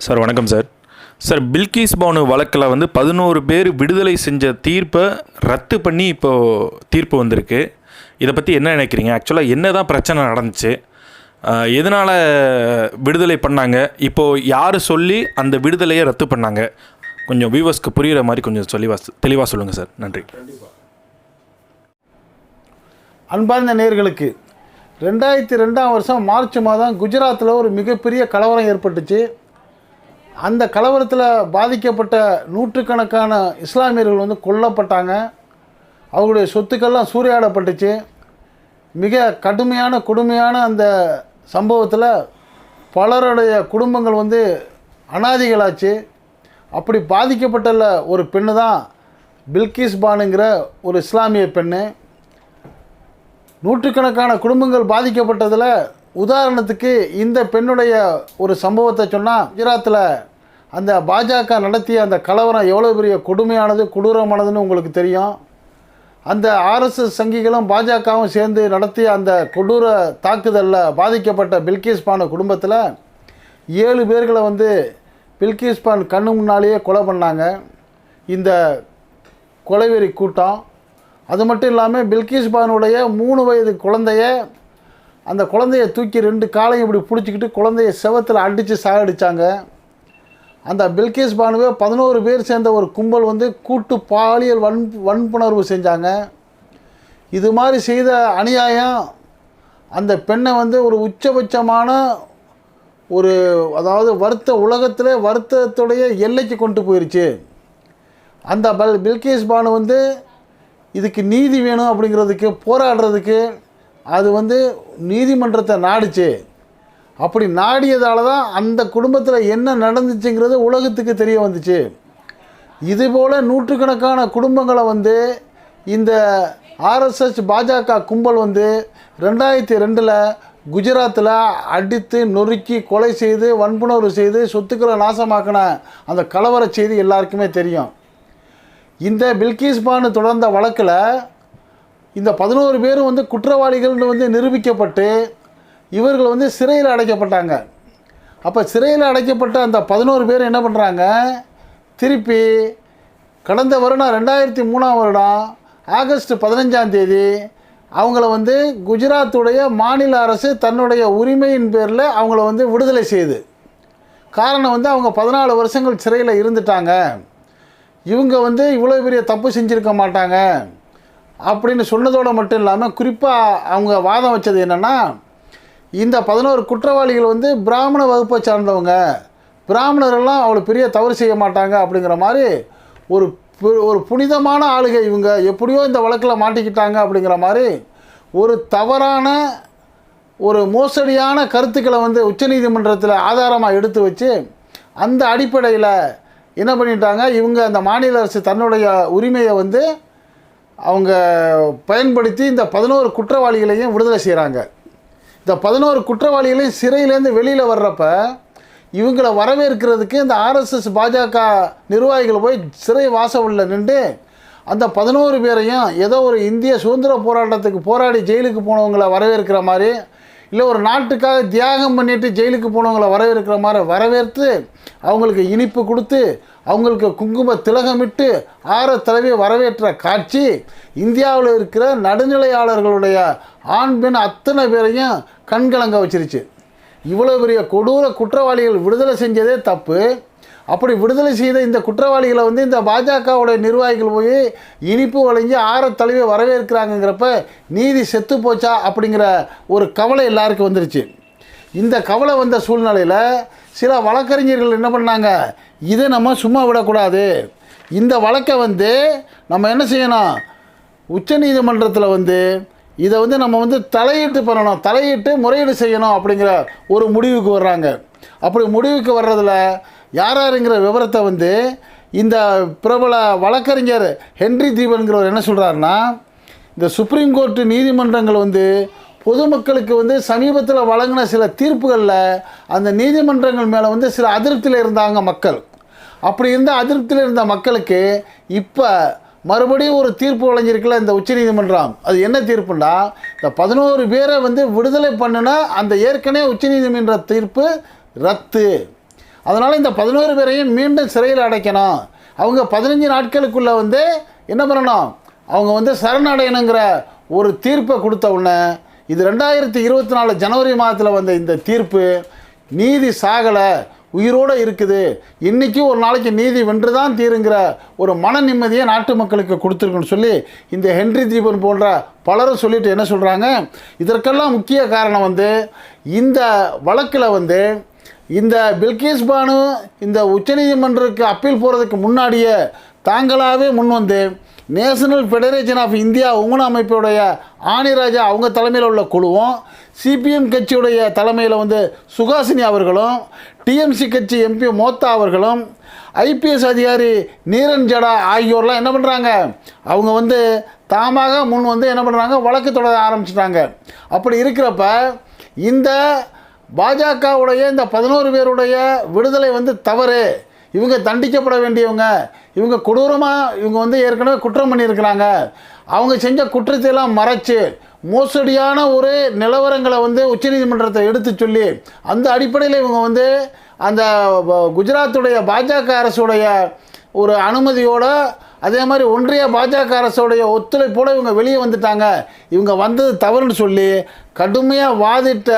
Sir வணக்கம் sir. Sir Bilkis Banu வழக்கில் 11 பேர் விடுதலை செஞ்ச தீர்ப்பை ரத்து பண்ணி இப்போது தீர்ப்பு வந்திருக்கு. இதை பற்றி என்ன நினைக்கிறீங்க? ஆக்சுவலாக என்ன தான் பிரச்சனை நடந்துச்சு, எதனால் விடுதலை பண்ணாங்க, இப்போது யார் சொல்லி அந்த விடுதலையை ரத்து பண்ணாங்க, கொஞ்சம் வியூவர்ஸ்க்கு புரிகிற மாதிரி கொஞ்சம் தெளிவாக சொல்லுங்கள் சார். நன்றி. அன்பார்ந்த நேயர்களுக்கு, 2002 மார்ச் மாதம் குஜராத்தில் ஒரு மிகப்பெரிய கலவரம் ஏற்பட்டுச்சு. அந்த கலவரத்தில் பாதிக்கப்பட்ட நூற்றுக்கணக்கான இஸ்லாமியர்கள் கொல்லப்பட்டாங்க. அவங்களுடைய சொத்துக்கள்லாம் சூறையாடப்பட்டுச்சு. மிக கடுமையான கொடுமையான அந்த சம்பவத்தில் பலருடைய குடும்பங்கள் அனாதைகளாச்சு. அப்படி பாதிக்கப்பட்ட ஒரு பெண்ணு தான் பில்கிஸ் பானுங்கிற ஒரு இஸ்லாமிய பெண்ணு. நூற்றுக்கணக்கான குடும்பங்கள் பாதிக்கப்பட்டதில் உதாரணத்துக்கு இந்த பெண்ணுடைய ஒரு சம்பவத்தை சொன்னால், குஜராத்தில் அந்த பாஜக நடத்திய அந்த கலவரம் எவ்வளோ பெரிய கொடுமையானது கொடூரமானதுன்னு உங்களுக்கு தெரியும். அந்த ஆர்எஸ்எஸ் சங்கிகளும் பாஜகவும் சேர்ந்து நடத்திய அந்த கொடூர தாக்குதலில் பாதிக்கப்பட்ட பில்கிஸ் பானு குடும்பத்தில் 7 பேர்களை பில்கிஸ் பான் கண்ணு முன்னாலேயே கொலை பண்ணாங்க இந்த கொலைவெறி கூட்டம். அது மட்டும் இல்லாமல் பில்கிஸ் பானுடைய 3 வயது குழந்தைய, அந்த குழந்தைய தூக்கி 2 காலையும் இப்படி பிடிச்சிக்கிட்டு குழந்தைய செவத்தில் அடித்து சாகடித்தாங்க. அந்த பில்கிஸ் பானுவை 11 பேர் சேர்ந்த ஒரு கும்பல் கூட்டு பாலியல் வன்புணர்வு செஞ்சாங்க. இது மாதிரி செய்த அநியாயம் அந்த பெண்ணை ஒரு உச்சபட்சமான ஒரு, அதாவது உலகத்தில் வருத்தத்துடைய எல்லைக்கு கொண்டு போயிடுச்சு. அந்த பில்கிஸ் பானு இதுக்கு நீதி வேணும் அப்படிங்கிறதுக்கு போராடுறதுக்கு அது நீதிமன்றத்தை நாடிச்சு. அப்படி நாடியதால் தான் அந்த குடும்பத்தில் என்ன நடந்துச்சுங்கிறது உலகத்துக்கு தெரிய வந்துச்சு. இதுபோல் நூற்றுக்கணக்கான குடும்பங்களை இந்த ஆர்எஸ்எஸ் பாஜக கும்பல் 2002 குஜராத்தில் அடித்து நொறுக்கி கொலை செய்து வன்புணர்வு செய்து சொத்துக்களை நாசமாக்கின அந்த கலவர செய்தி எல்லாருக்குமே தெரியும். இந்த பில்கிஸ் பானு தொடர்ந்த வழக்கில் இந்த 11 பேரும் குற்றவாளிகள்னு நிரூபிக்கப்பட்டு இவர்கள் சிறையில் அடைக்கப்பட்டாங்க. அப்போ சிறையில் அடைக்கப்பட்ட அந்த 11 பேர் என்ன பண்ணுறாங்க, திருப்பி கடந்த வருடம் 2003 ஆகஸ்ட் 15 அவங்கள குஜராத்துடைய மாநில அரசு தன்னுடைய உரிமையின் பேரில் அவங்கள விடுதலை செய்யுது. காரணம் அவங்க 14 வருஷங்கள் சிறையில் இருந்துட்டாங்க, இவங்க இவ்வளோ பெரிய தப்பு செஞ்சுருக்க மாட்டாங்க அப்படின்னு சொன்னதோடு மட்டும் இல்லாமல், குறிப்பாக அவங்க வாதம் வச்சது என்னென்னா, இந்த 11 குற்றவாளிகள் பிராமண வகுப்பை சார்ந்தவங்க, பிராமணர்கள்லாம் அவ்வளோ பெரிய தவறு செய்ய மாட்டாங்க அப்படிங்கிற மாதிரி ஒரு புனிதமான ஆளுகை இவங்க, எப்படியோ இந்த வழக்கில் மாட்டிக்கிட்டாங்க அப்படிங்கிற மாதிரி ஒரு தவறான ஒரு மோசடியான கருத்துக்களை உச்சநீதிமன்றத்தில் ஆதாரமாக எடுத்து வச்சு, அந்த அடிப்படையில் என்ன பண்ணிட்டாங்க, இவங்க அந்த மாநில அரசு தன்னுடைய உரிமையை அவங்க பயன்படுத்தி இந்த 11 குற்றவாளிகளையும் விடுதலை செய்கிறாங்க. இந்த 11 குற்றவாளிகளையும் சிறையிலேருந்து வெளியில் வர்றப்ப இவங்களை வரவேற்கிறதுக்கு இந்த ஆர்எஸ்எஸ் பாஜக நிர்வாகிகள் போய் சிறை வாசலில் நின்று அந்த 11 பேரையும் ஏதோ ஒரு இந்திய சுதந்திர போராட்டத்துக்கு போராடி ஜெயிலுக்கு போனவங்களை வரவேற்கிற மாதிரி, இல்லை ஒரு நாட்டுக்காக தியாகம் பண்ணிட்டு ஜெயிலுக்கு போனவங்களை வரவேற்கிற மாதிரி வரவேற்று அவங்களுக்கு இனிப்பு கொடுத்து அவங்களுக்கு குங்கும திலகமிட்டு தடவை வரவேற்ற காட்சி இந்தியாவில் இருக்கிற நடுநிலையாளர்களுடைய ஆண் பெண் அத்தனை பேரையும் கண்கலங்க வச்சிருச்சு. இவ்வளோ பெரிய கொடூர குற்றவாளிகள் விடுதலை செஞ்சதே தப்பு. அப்படி விடுதலை செய்த இந்த குற்றவாளிகளை இந்த பாஜகவுடைய நிர்வாகிகள் போய் இனிப்பு வழங்கி தடவை வரவேற்கிறாங்கிறப்ப நீதி செத்து போச்சா அப்படிங்கிற ஒரு கவலை எல்லாருக்கும் வந்துருச்சு. இந்த கவலை வந்த சூழ்நிலையில் சில வழக்கறிஞர்கள் என்ன பண்ணாங்க, இதை நம்ம சும்மா விடக்கூடாது, இந்த வழக்கை நம்ம என்ன செய்யணும், உச்சநீதிமன்றத்தில் இதை நம்ம தலையிட்டு பண்ணணும், தலையிட்டு முறையீடு செய்யணும் அப்படிங்கிற ஒரு முடிவுக்கு வர்றாங்க. அப்படி முடிவுக்கு வர்றதில் யாருங்கிற விவரத்தை இந்த பிரபல வழக்கறிஞர் ஹென்றி தீபன்கிறவர் என்ன சொல்கிறாருன்னா, இந்த சுப்ரீம் கோர்ட்டு நீதிமன்றங்கள் பொதுமக்களுக்கு சமீபத்தில் வழங்கின சில தீர்ப்புகளில் அந்த நீதிமன்றங்கள் மேலே சில அதிருப்தியில் இருந்தாங்க மக்கள். அப்படி இருந்த அதிருப்தியில் இருந்த மக்களுக்கு இப்போ மறுபடியும் ஒரு தீர்ப்பு வழங்கியிருக்கல இந்த உச்சநீதிமன்றம். அது என்ன தீர்ப்புன்னா, இந்த 11 பேரை விடுதலை பண்ணின அந்த ஏற்கனவே உச்சநீதிமன்ற தீர்ப்பு ரத்து. அதனால் இந்த 11 பேரையும் மீண்டும் சிறையில் அடைக்கணும். அவங்க 15 நாட்களுக்குள்ளே வந்து என்ன பண்ணணும், அவங்க வந்து சரணடையணுங்கிற ஒரு தீர்ப்பை கொடுத்த உடனே இது 2024 ஜனவரி மாதத்தில் வந்த இந்த தீர்ப்பு நீதி சாகலை, உயிரோடு இருக்குது, இன்றைக்கும் ஒரு நாளைக்கு நீதி வென்று தான் தீருங்கிற ஒரு மன நிம்மதியை நாட்டு மக்களுக்கு கொடுத்துருக்குன்னு சொல்லி இந்த ஹென்றி தீபன் போன்ற பலரும் சொல்லிட்டு என்ன சொல்கிறாங்க, இதற்கெல்லாம் முக்கிய காரணம் வந்து இந்த வழக்கில் வந்து இந்த பில்கிஸ் பானு இந்த உச்சநீதிமன்றத்துக்கு அப்பீல் போகிறதுக்கு முன்னாடியே தாங்களாகவே முன் வந்து national federation of India woman அமைப்புடைய ஆணிராஜா அவங்க தலைமையில் உள்ள குழுவும், சிபிஎம் கட்சியுடைய தலைமையில் வந்து சுகாசினி அவர்களும், டிஎம்சி கட்சி எம்பி மோத்தா அவர்களும், ஐபிஎஸ் அதிகாரி நீரன் ஜடா ஆகியோர்லாம் என்ன பண்ணுறாங்க, அவங்க வந்து தாமாக முன் வந்து என்ன பண்ணுறாங்க, வழக்கு தொடர ஆரம்பிச்சிட்டாங்க. அப்படி இருக்கிறப்ப இந்த பாஜகவுடைய இந்த 11 பேருடைய விடுதலை வந்து தவறு, இவங்க தண்டிக்கப்பட வேண்டியவங்க, இவங்க கொடூரமாக இவங்க வந்து ஏற்கனவே குற்றம் பண்ணியிருக்கிறாங்க, அவங்க செஞ்ச குற்றத்தையெல்லாம் மறைச்சு மோசடியான ஒரு நிலவரங்களை வந்து உச்சநீதிமன்றத்தை எடுத்து சொல்லி அந்த அடிப்படையில் இவங்க வந்து அந்த குஜராத்துடைய பாஜக அரசுடைய ஒரு அனுமதியோடு அதே மாதிரி ஒன்றிய பாஜக அரசுடைய ஒத்துழைப்போடு இவங்க வெளியே வந்துட்டாங்க, இவங்க வந்தது தவறுன்னு சொல்லி கடுமையாக வாதிட்ட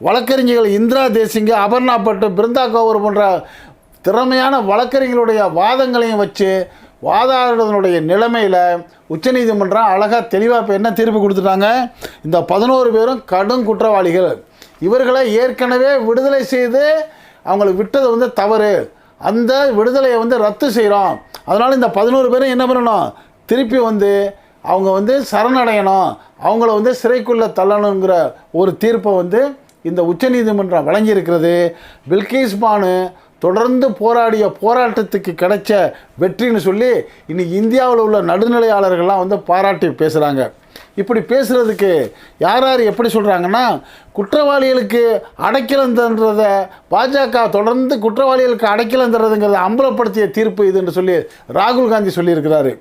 வழக்கறிஞர்கள் இந்திரா தேசிங்க, அபர்ணா பட்டு, பிருந்தா கவுர் போன்ற திறமையான வழக்கறிஞர்களுடைய வாதங்களையும் வச்சு வாதாடுறதனுடைய நிலைமையில் உச்சநீதிமன்றம் அழகாக தெளிவாக இப்போ என்ன தீர்ப்பு கொடுத்துட்டாங்க, இந்த 11 பேரும் கடும் குற்றவாளிகள், இவர்களை ஏற்கனவே விடுதலை செய்து அவங்களை விட்டது வந்து தவறு, அந்த விடுதலையை வந்து ரத்து செய்கிறோம், அதனால் இந்த 11 பேரும் என்ன பண்ணணும், திருப்பி வந்து அவங்க வந்து சரணடையணும், அவங்கள வந்து சிறைக்குள்ளே தள்ளணுங்கிற ஒரு தீர்ப்பை வந்து இந்த உச்சநீதிமன்றம் வழங்கியிருக்கிறது. பில்கிஸ் பானு தொடர்ந்து போராடிய போராட்டத்துக்கு கிடைச்ச வெற்றின்னு சொல்லி இன்னைக்கு இந்தியாவில் உள்ள நடுநிலையாளர்கள்லாம் வந்து பாராட்டி பேசுகிறாங்க. இப்படி பேசுகிறதுக்கு யார் யார் எப்படி சொல்கிறாங்கன்னா, குற்றவாளிகளுக்கு அடைக்கலம் தர்றதை பாஜக தொடர்ந்து குற்றவாளிகளுக்கு அடைக்கலம் தர்றதுங்கிறத அம்பலப்படுத்திய தீர்ப்பு இதுன்னு சொல்லி ராகுல் காந்தி சொல்லியிருக்கிறாரு.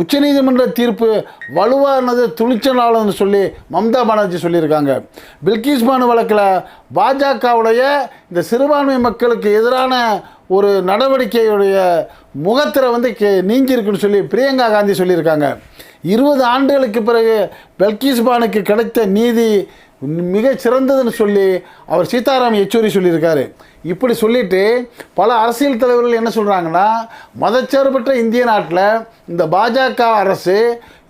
உச்சநீதிமன்ற தீர்ப்பு வலுவானது, துணிச்சலானதுன்னு சொல்லி மம்தா பானர்ஜி சொல்லியிருக்காங்க. பில்கிஸ் பானு வழக்கில் பாஜகவுடைய இந்த சிறுபான்மை மக்களுக்கு எதிரான ஒரு நடவடிக்கையுடைய முகத்திரை வந்து நீங்கியிருக்குன்னு சொல்லி பிரியங்கா காந்தி சொல்லியிருக்காங்க. 20 ஆண்டுகளுக்கு பிறகு பில்கிஸ் பானுக்கு கிடைத்த நீதி மிக சிறந்ததுன்னு சொல்லி அவர் சீதாராம் யெச்சூரி சொல்லியிருக்காரு. இப்படி சொல்லிட்டு பல அரசியல் தலைவர்கள் என்ன சொல்கிறாங்கன்னா, மதச்சார்பற்ற இந்திய நாட்டில் இந்த பாஜக அரசு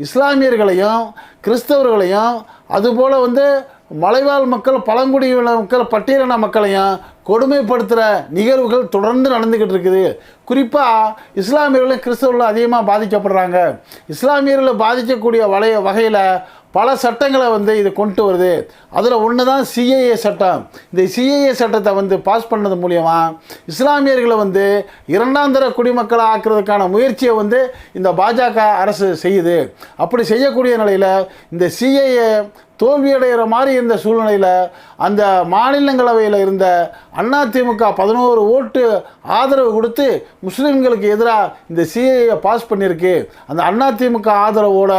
இஸ்லாமியர்களையும் கிறிஸ்தவர்களையும் அதுபோல் வந்து மலைவாழ் மக்கள், பழங்குடியின மக்கள், பட்டியலின மக்களையும் கொடுமைப்படுத்துகிற நிகழ்வுகள் தொடர்ந்து நடந்துக்கிட்டு இருக்குது. குறிப்பாக இஸ்லாமியர்களும் கிறிஸ்தவர்களும் அதிகமாக பாதிக்கப்படுறாங்க. இஸ்லாமியர்களை பாதிக்கக்கூடிய வகையில் பல சட்டங்களை வந்து இது கொண்டு வருது. அதில் ஒன்று தான் சிஏஏ சட்டம். இந்த சிஏஏ சட்டத்தை வந்து பாஸ் பண்ணது மூலியமாக இஸ்லாமியர்களை வந்து இரண்டாந்தர குடிமக்களை ஆக்குறதுக்கான முயற்சியை வந்து இந்த பாஜக அரசு செய்யுது. அப்படி செய்யக்கூடிய நிலையில் இந்த சிஏஏ தோல்வியடைகிற மாதிரி இருந்த சூழ்நிலையில் அந்த மாநிலங்களவையில் இருந்த அதிமுக 11 ஓட்டு ஆதரவு கொடுத்து முஸ்லீம்களுக்கு எதிராக இந்த சிஏஏ பாஸ் பண்ணியிருக்கு. அந்த அதிமுக ஆதரவோட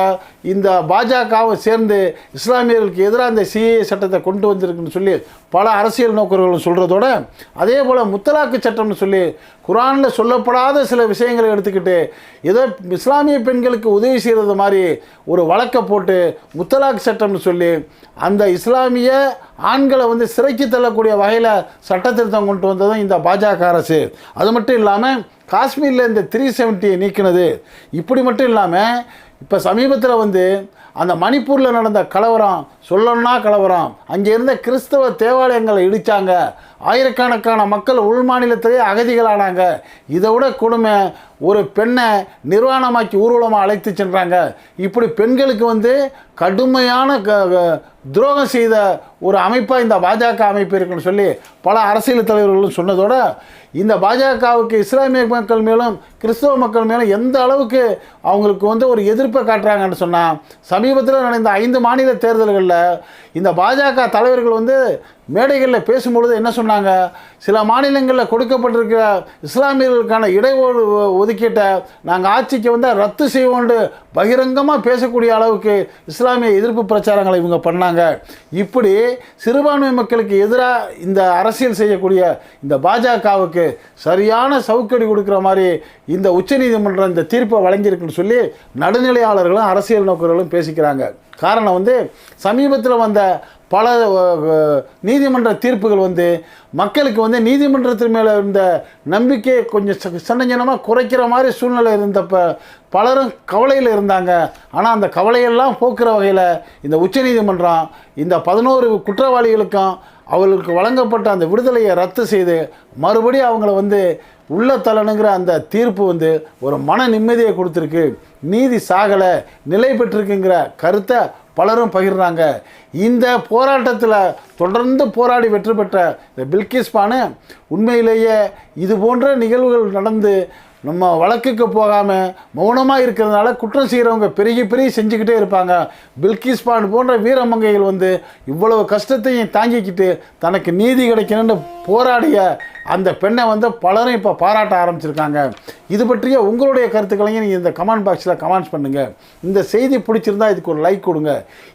இந்த பாஜகவை சேர்ந்து இஸ்லாமியர்களுக்கு எதிராக இந்த சிஏஏ சட்டத்தை கொண்டு வந்திருக்குன்னு சொல்லி பல அரசியல் நோக்கர்களும் சொல்கிறதோட, அதே போல் முத்தலாக்கு சட்டம்னு சொல்லி குரானில் சொல்லப்படாத சில விஷயங்களை எடுத்துக்கிட்டு ஏதோ இஸ்லாமிய பெண்களுக்கு உதவி செய்கிறது மாதிரி ஒரு வழக்கை போட்டு முத்தலாக் சட்டம்னு சொல்லி அந்த இஸ்லாமிய ஆண்களை வந்து சிறைக்கு தள்ளக்கூடிய வகையில் சட்ட திருத்தம் கொண்டு வந்ததும் இந்த பாஜக அரசு. அது மட்டும் இல்லாமல் காஷ்மீரில் இந்த 370 நீக்கினது. இப்படி மட்டும் இல்லாமல் இப்போ சமீபத்தில் வந்து அந்த மணிப்பூரில் நடந்த கலவரம், சொல்லணும்னா கலவரம், அங்கே இருந்த கிறிஸ்தவ தேவாலயங்களை இடித்தாங்க, ஆயிரக்கணக்கான மக்கள் உள் மாநிலத்திலே அகதிகளானாங்க. இதை விட கொடுமை, ஒரு பெண்ணை நிர்வாணமாக்கி ஊர்வலமாக அழைத்து சென்றாங்க. இப்படி பெண்களுக்கு வந்து கடுமையான துரோகம் செய்த ஒரு அமைப்பாக இந்த பாஜக அமைப்பு இருக்குன்னு சொல்லி பல அரசியல் தலைவர்களும் சொன்னதோட, இந்த பாஜகவுக்கு இஸ்லாமிய மக்கள் மேலும் கிறிஸ்தவ மக்கள் மேலும் எந்த அளவுக்கு அவங்களுக்கு வந்து ஒரு எதிர்ப்பை காட்டுறாங்கன்னு சொன்னால், சமீபத்தில் நடந்த 5 மாநில தேர்தல்களில் இந்த பாஜக தலைவர்கள் வந்து மேடைகளில் பேசும்பொழுது என்ன சொன்னாங்க, சில மாநிலங்களில் கொடுக்கப்பட்டிருக்கிற இஸ்லாமியர்களுக்கான ஒதுக்கீட்டை நாங்கள் ஆட்சிக்கு வந்தால் ரத்து செய்வோம்னு பகிரங்கமாக பேசக்கூடிய அளவுக்கு இஸ்லாமிய எதிர்ப்பு பிரச்சாரங்களை இவங்க பண்ணாங்க. இப்படி சிறுபான்மை மக்களுக்கு எதிராக இந்த அரசியல் செய்யக்கூடிய இந்த பாஜகவுக்கு சரியான சவுக்கடி கொடுக்குற மாதிரி இந்த உச்சநீதிமன்றம் இந்த தீர்ப்பை வழங்கியிருக்குன்னு சொல்லி நடுநிலையாளர்களும் அரசியல் நோக்கர்களும் பேசிக்கிறாங்க. காரணம் சமீபத்தில் வந்த பல நீதிமன்ற தீர்ப்புகள் மக்களுக்கு நீதிமன்றத்தின் மேலே இருந்த நம்பிக்கையை கொஞ்சம் சன்னஞ்சனமாக குறைக்கிற மாதிரி சூழ்நிலை இருந்தப்போ பலரும் கவலையில் இருந்தாங்க. ஆனால் அந்த கவலையெல்லாம் போக்குற வகையில் இந்த உச்சநீதிமன்றம் இந்த 11 குற்றவாளிகளுக்கும் அவர்களுக்கு வழங்கப்பட்ட அந்த விடுதலையை ரத்து செய்து மறுபடியும் அவங்கள உள்ள தள்ளணுங்கிற அந்த தீர்ப்பு ஒரு மன நிம்மதியை கொடுத்துருக்கு. நீதி சாகலை, நிலை பெற்றிருக்குங்கிற கருத்தை பலரும் பகிர்றாங்க. இந்த போராட்டத்தில் தொடர்ந்து போராடி வெற்றி பெற்ற இந்த பில்கிஸ் பானு உண்மையிலேயே இது போன்ற நிகழ்வுகள் நடந்து நம்ம வழக்குக்கு போகாமல் மௌனமாக இருக்கிறதுனால குற்றம் செய்கிறவங்க பெருகி செஞ்சுக்கிட்டே இருப்பாங்க. பில்கிஸ் பானு போன்ற வீரமங்கைகள் இவ்வளவு கஷ்டத்தையும் தாங்கிக்கிட்டு தனக்கு நீதி கிடைக்கணும்னு போராடிய அந்த பெண்ணை பலரும் இப்போ பாராட்ட ஆரம்பிச்சிருக்காங்க. இது பற்றிய உங்களுடைய கருத்துக்களையும் நீங்கள் இந்த கமெண்ட் பாக்ஸில் கமெண்ட்ஸ் பண்ணுங்கள். இந்த செய்தி பிடிச்சிருந்தால் இதுக்கு ஒரு லைக் கொடுங்க.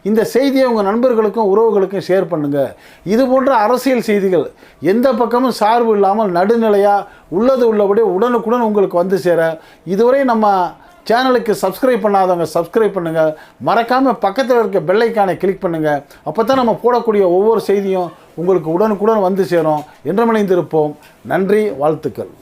இந்த செய்தியை உங்கள் நண்பர்களுக்கும் உறவுகளுக்கும் ஷேர் பண்ணுங்கள். இது போன்ற அரசியல் செய்திகள் எந்த பக்கமும் சார்பு இல்லாமல் நடுநிலையாக உள்ளது உள்ளபடி உடனுக்குடன் உங்களுக்கு சேர இதுவரை நம்ம சேனலுக்கு சப்ஸ்கிரைப் பண்ணாதவங்க சப்ஸ்கிரைப் பண்ணுங்கள். மறக்காமல் பக்கத்தில் இருக்க பெல் ஐக்கானை கிளிக் பண்ணுங்கள். அப்போ தான் நம்ம போடக்கூடிய ஒவ்வொரு செய்தியும் உங்களுக்கு உடனுக்குடன் சேரும். என்றும் இணைந்திருப்போம். நன்றி, வாழ்த்துக்கள்.